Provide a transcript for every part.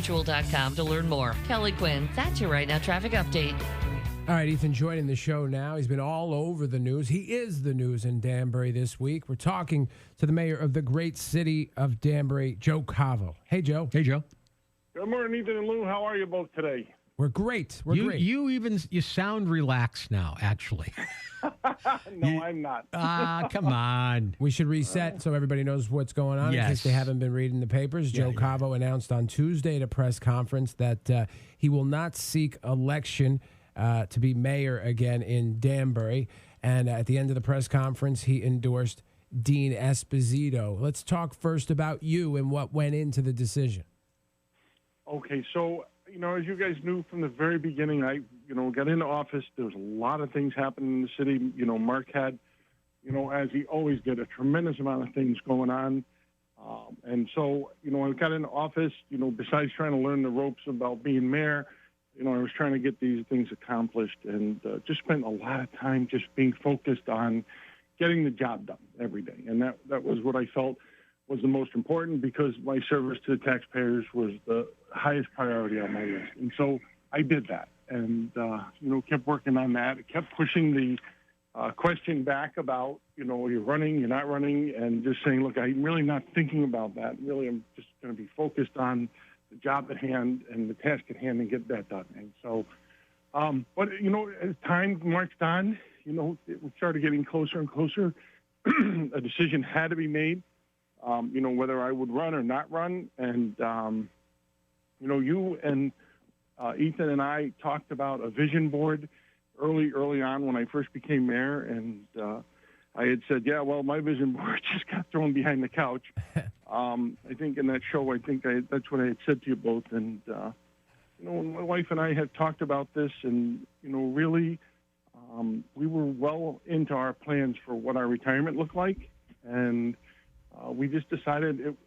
danburymutual.com to learn more. Kelly Quinn, that's your Right Now traffic update. All right, Ethan joining the show now. He's been all over the news. He is the news in Danbury this week. We're talking to the mayor of the great city of Danbury, Joe Cavo. Hey, Joe. Hey, Joe. Good morning, Ethan and Lou. How are you both today? We're great. We're great. You sound relaxed now, actually. No, I'm not. Come on. We should reset so everybody knows what's going on in case they haven't been reading the papers. Joe Cavo announced on Tuesday at a press conference that he will not seek election to be mayor again in Danbury. And at the end of the press conference, he endorsed Dean Esposito. Let's talk first about you and what went into the decision. Okay, so, as you guys knew from the very beginning, I, got into office. There was a lot of things happening in the city. Mark had, as he always did, a tremendous amount of things going on. And so, I got into office, besides trying to learn the ropes about being mayor, I was trying to get these things accomplished and just spent a lot of time just being focused on getting the job done every day. And that was what I felt was the most important because my service to the taxpayers was the highest priority on my list. And so I did that and, kept working on that. It kept pushing the question back about, you're running, you're not running, and just saying, look, I'm really not thinking about that. Really, I'm just going to be focused on the job at hand and the task at hand and get that done. And so, but, as time marched on, it started getting closer and closer. A decision had to be made. Whether I would run or not run. And, you and Ethan and I talked about a vision board early on when I first became mayor. And I had said, my vision board just got thrown behind the couch. I think in that show, that's what I had said to you both. And, my wife and I had talked about this and, really we were well into our plans for what our retirement looked like. And we just decided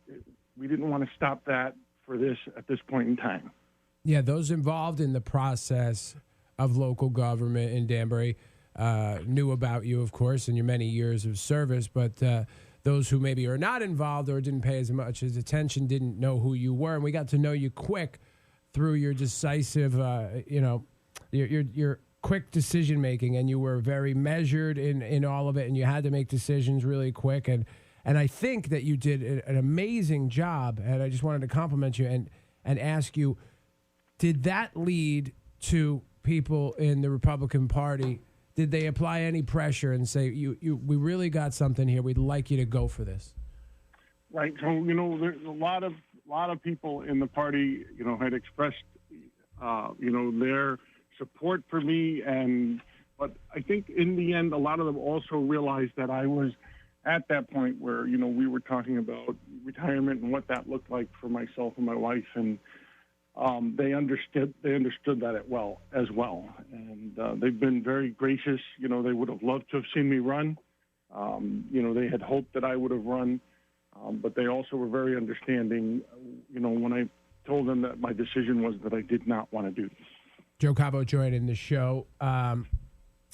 we didn't want to stop that for this at this point in time. Yeah, those involved in the process of local government in Danbury knew about you, of course, and your many years of service, but those who maybe are not involved or didn't pay as much as attention didn't know who you were, and we got to know you quick through your decisive, your quick decision-making, and you were very measured in all of it, and you had to make decisions really quick, and I think that you did an amazing job, and I just wanted to compliment you and ask you, did that lead to people in the Republican Party, did they apply any pressure and say, we really got something here, we'd like you to go for this? Right. So, there's a lot of people in the party, had expressed, their support for me, but I think in the end, a lot of them also realized that I was at that point where, we were talking about retirement and what that looked like for myself and my wife. And they understood that as well. And they've been very gracious. They would have loved to have seen me run. They had hoped that I would have run. But they also were very understanding, when I told them that my decision was that I did not want to do this. Joe Cavo joining the show.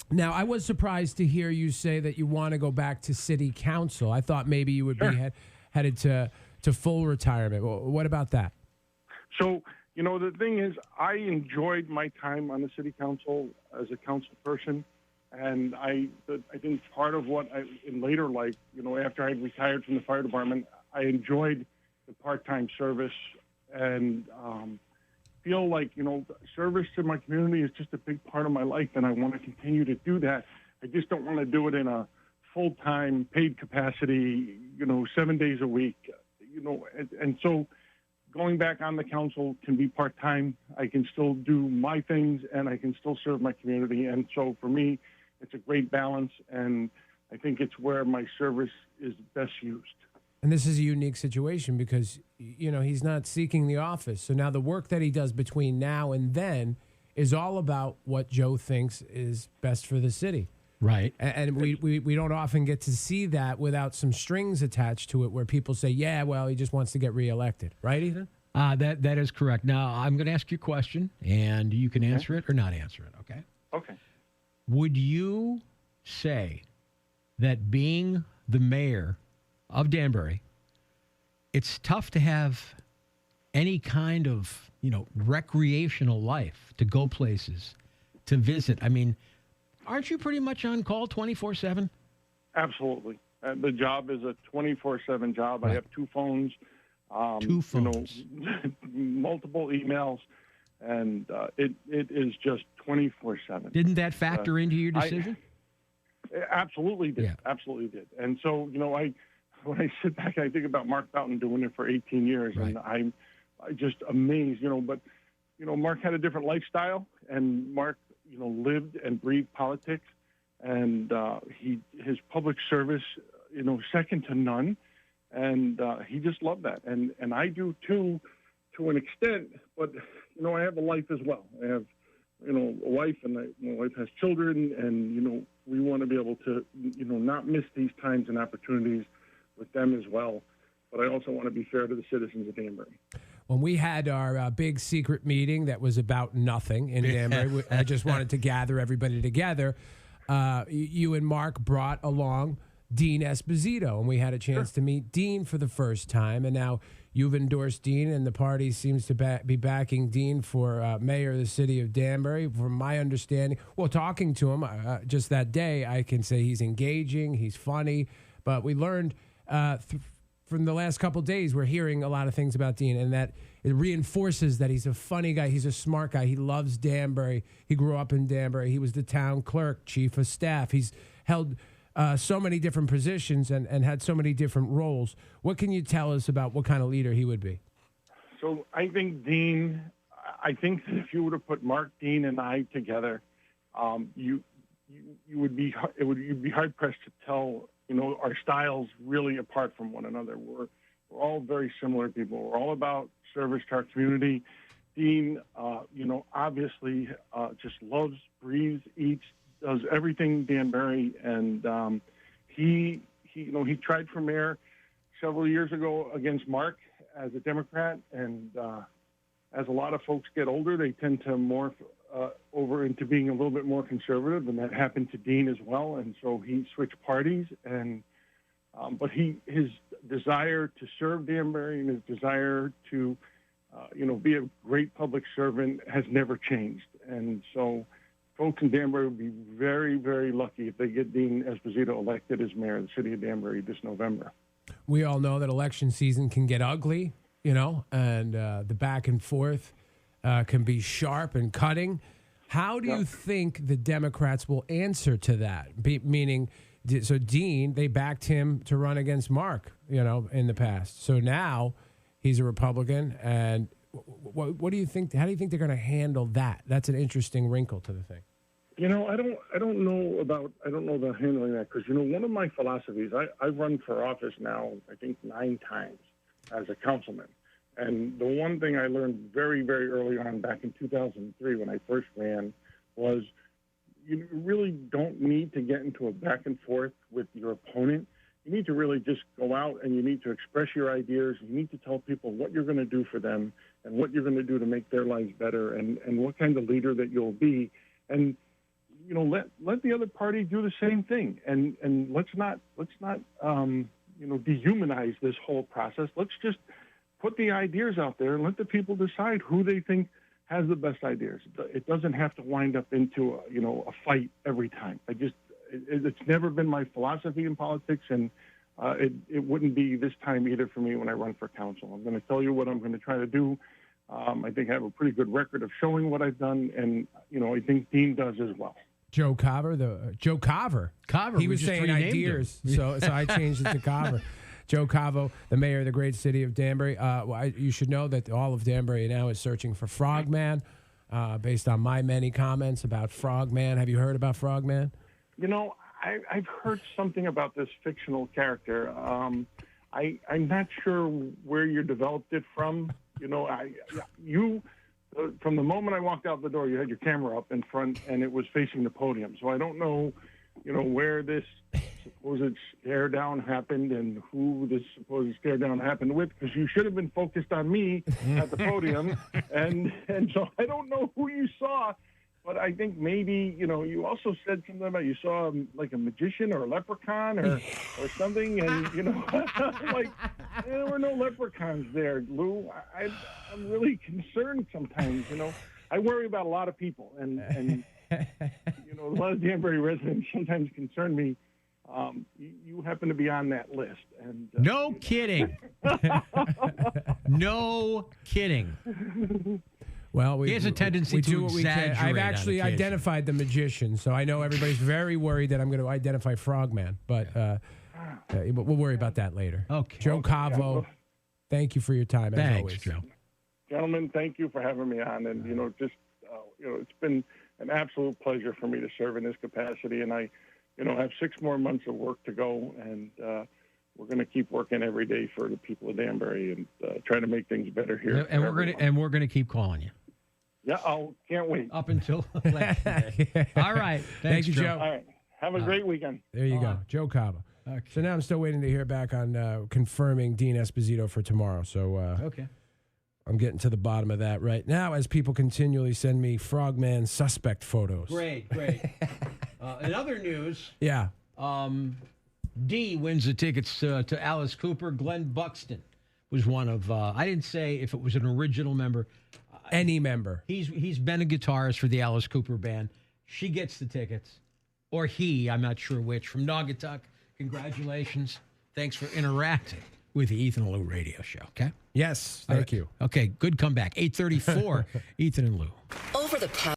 Now, I was surprised to hear you say that you want to go back to city council. I thought maybe you would be headed to full retirement. What about that? So, the thing is, I enjoyed my time on the city council as a council person. And I think part of what in later life, after I retired from the fire department, I enjoyed the part-time service and feel like, service to my community is just a big part of my life, and I want to continue to do that. I just don't want to do it in a full-time paid capacity, 7 days a week, and so going back on the council can be part-time. I can still do my things, and I can still serve my community, and so for me, it's a great balance, and I think it's where my service is best used. And this is a unique situation because, he's not seeking the office. So now the work that he does between now and then is all about what Joe thinks is best for the city. Right. And we don't often get to see that without some strings attached to it where people say, yeah, well, he just wants to get reelected. Right, Ethan? That is correct. Now, I'm going to ask you a question, and you can answer it or not answer it, okay? Okay. Would you say that being the mayor of Danbury, it's tough to have any kind of, recreational life, to go places, to visit. I mean, aren't you pretty much on call 24/7? Absolutely. The job is a 24/7 job. Right. I have 2 phones. 2 phones. Multiple emails, and it is just 24/7. Didn't that factor into your decision? Absolutely did. Yeah. Absolutely did. And so, when I sit back, I think about Mark Boughton doing it for 18 years, Right. and I'm just amazed, But, Mark had a different lifestyle, and Mark, lived and breathed politics, and his public service, second to none, and he just loved that, and I do too, to an extent. But I have a life as well. I have a wife, and my wife has children, and we want to be able to not miss these times and opportunities with them as well. But I also want to be fair to the citizens of Danbury. When we had our big secret meeting that was about nothing in Danbury, I just wanted to gather everybody together. You and Mark brought along Dean Esposito, and we had a chance to meet Dean for the first time. And now you've endorsed Dean, and the party seems to be backing Dean for mayor of the city of Danbury. From my understanding, well, talking to him just that day, I can say he's engaging, he's funny. But we learned from the last couple of days, we're hearing a lot of things about Dean, and that it reinforces that he's a funny guy. He's a smart guy. He loves Danbury. He grew up in Danbury. He was the town clerk, chief of staff. He's held so many different positions and had so many different roles. What can you tell us about what kind of leader he would be? So I think Dean, that if you were to put Mark, Dean, and I together, you'd be hard pressed to tell our styles really apart from one another. We're all very similar people. We're all about service to our community. Dean, obviously just loves, breathes, eats, does everything Danbury, and he tried for mayor several years ago against Mark as a Democrat, and as a lot of folks get older, they tend to morph over into being a little bit more conservative, and that happened to Dean as well. And so he switched parties, and but his desire to serve Danbury and his desire to be a great public servant has never changed. And so folks in Danbury would be very, very lucky if they get Dean Esposito elected as mayor of the city of Danbury this November. We all know that election season can get ugly, and the back and forth can be sharp and cutting. How do you think the Democrats will answer to that? Meaning, so Dean, they backed him to run against Mark, in the past. So now he's a Republican, and what do you think? How do you think they're going to handle that? That's an interesting wrinkle to the thing. I don't know about handling that, because one of my philosophies, I've run for office now, I think 9 times as a councilman. And the one thing I learned very, very early on back in 2003 when I first ran was you really don't need to get into a back and forth with your opponent. You need to really just go out and you need to express your ideas. You need to tell people what you're going to do for them and what you're going to do to make their lives better, and what kind of leader that you'll be. And let the other party do the same thing. And let's not dehumanize this whole process. Let's just put the ideas out there and let the people decide who they think has the best ideas. It doesn't have to wind up into a fight every time. It's never been my philosophy in politics, and it wouldn't be this time either for me when I run for council. I'm going to tell you what I'm going to try to do. I think I have a pretty good record of showing what I've done, and I think Dean does as well. Joe Cavo. He was saying ideas, so I changed it to Cavo. Joe Cavo, the mayor of the great city of Danbury. You should know that all of Danbury now is searching for Frogman, based on my many comments about Frogman. Have you heard about Frogman? I've heard something about this fictional character. I'm not sure where you developed it from. From the moment I walked out the door, you had your camera up in front, and it was facing the podium. So I don't know, where this supposed stare down happened and who this supposed stare down happened with, because you should have been focused on me at the podium. and so I don't know who you saw, But I think maybe, you also said something about you saw like a magician or a leprechaun or something. And, like, there were no leprechauns there, Lou. I'm really concerned sometimes, I worry about a lot of people. And a lot of Danbury residents sometimes concern me. You happen to be on that list. And no kidding. No kidding. Well, he has a tendency to exaggerate. I've actually identified the magician, so I know everybody's very worried that I'm going to identify Frogman, but we'll worry about that later. Okay. Joe Cavo, thank you for your time, as always. Joe. Gentlemen, thank you for having me on. And, it's been an absolute pleasure for me to serve in this capacity. And I, have 6 more months of work to go. And we're going to keep working every day for the people of Danbury and trying to make things better here. And we're going to keep calling you. Yeah, can't wait. Up until Day. All right. Thank you, Joe. All right. Have a great weekend. There you go. Joe Cavo. Okay. So now I'm still waiting to hear back on confirming Dean Esposito for tomorrow. So okay. I'm getting to the bottom of that right now as people continually send me Frogman suspect photos. Great. In other news, yeah. D wins the tickets to Alice Cooper. Glenn Buxton was one of, I didn't say if it was an original member. Any member. He's been a guitarist for the Alice Cooper band. She gets the tickets. Or he, I'm not sure which, from Naugatuck. Congratulations. Thanks for interacting with the Ethan and Lou radio show, okay? Yes, thank you. Okay, good comeback. 8:34, Ethan and Lou. Over the past